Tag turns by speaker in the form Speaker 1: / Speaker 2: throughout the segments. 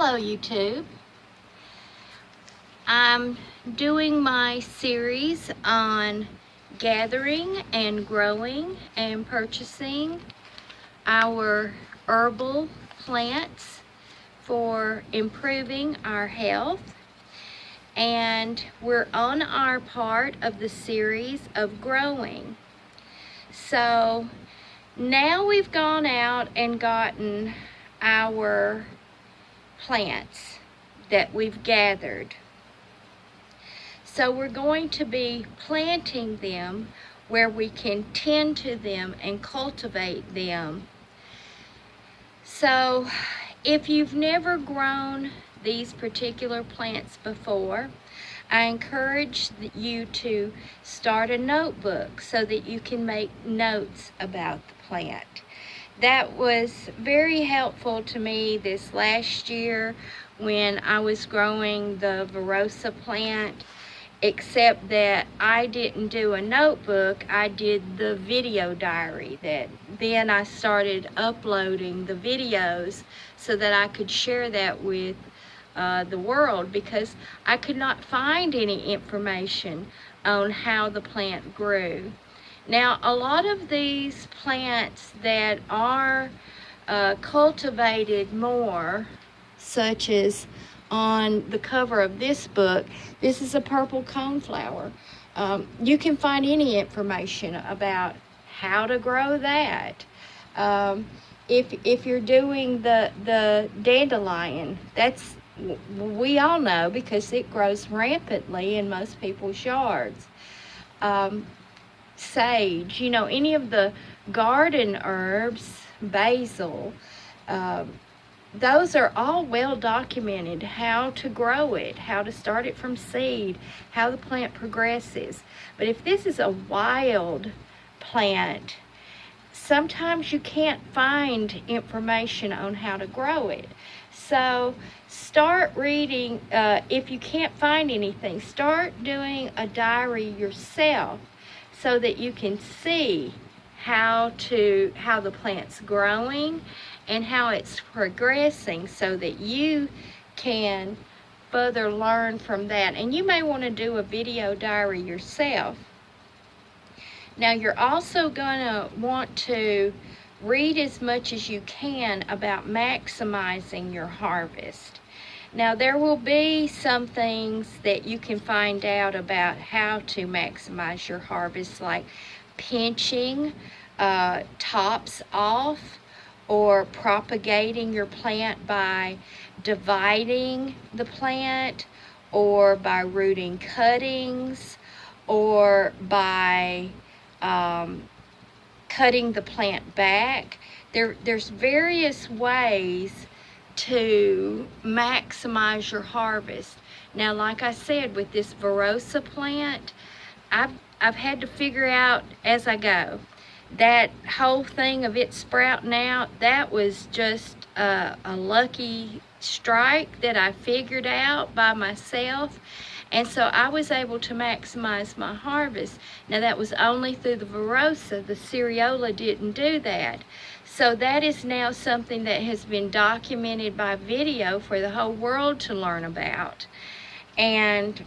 Speaker 1: Hello YouTube. I'm doing my series on gathering and growing and purchasing our herbal plants for improving our health. And we're on our part of the series of growing. So now we've gone out and gotten our plants that we've gathered. So we're going to be planting them where we can tend to them and cultivate them. So if you've never grown these particular plants before, I encourage you to start a notebook so that you can make notes about the plant. That was very helpful to me this last year when I was growing the Verosa plant, except that I didn't do a notebook, I did the video diary. Then I started uploading the videos so that I could share that with the world, because I could not find any information on how the plant grew. Now, a lot of these plants that are cultivated more, such as on the cover of this book, this is a purple coneflower. You can find any information about how to grow that. If you're doing the dandelion, we all know because it grows rampantly in most people's yards. Sage, any of the garden herbs, basil, those are all well documented, how to grow it, how to start it from seed, how the plant progresses. But if this is a wild plant, sometimes you can't find information on how to grow it. So start reading. If you can't find anything, start doing a diary yourself so that you can see how the plant's growing and how it's progressing, so that you can further learn from that. And you may want to do a video diary yourself. Now, you're also going to want to read as much as you can about maximizing your harvest. Now, there will be some things that you can find out about how to maximize your harvest, like pinching tops off, or propagating your plant by dividing the plant, or by rooting cuttings, or by cutting the plant back. There's various ways to maximize your harvest. Now, like I said, with this Verosa plant, I've had to figure out as I go. That whole thing of it sprouting out, that was just a lucky strike that I figured out by myself. And so I was able to maximize my harvest. Now, that was only through the Verosa. The Cereola didn't do that. So that is now something that has been documented by video for the whole world to learn about. And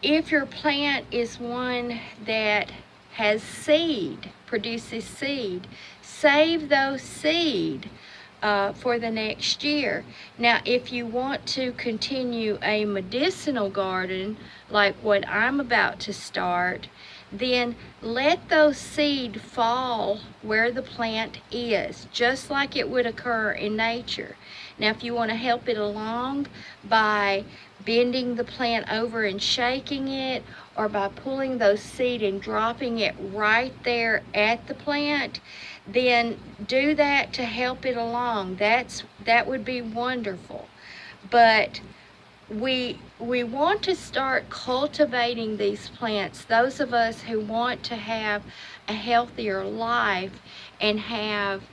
Speaker 1: if your plant is one that has seed, produces seed, save those seed for the next year. Now, if you want to continue a medicinal garden like what I'm about to start, then let those seed fall where the plant is, just like it would occur in nature. Now, if you want to help it along by bending the plant over and shaking it, or by pulling those seed and dropping it right there at the plant, then do that to help it along. That would be wonderful. But we want to start cultivating these plants, those of us who want to have a healthier life and have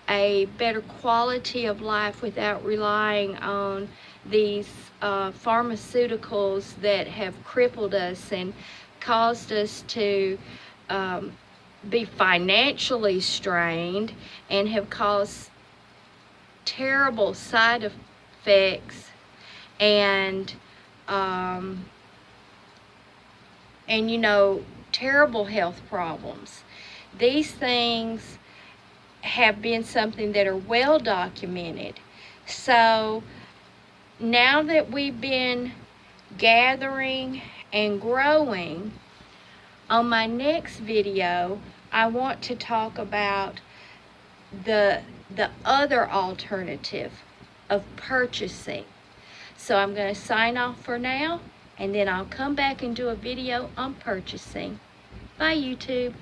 Speaker 1: a better quality of life without relying on these pharmaceuticals that have crippled us and caused us to be financially strained and have caused terrible side effects and you know, terrible health problems. These things have been something that are well documented. So now that we've been gathering and growing, on my next video, I want to talk about the other alternative of purchasing. So I'm going to sign off for now, and then I'll come back and do a video on purchasing. Bye, YouTube.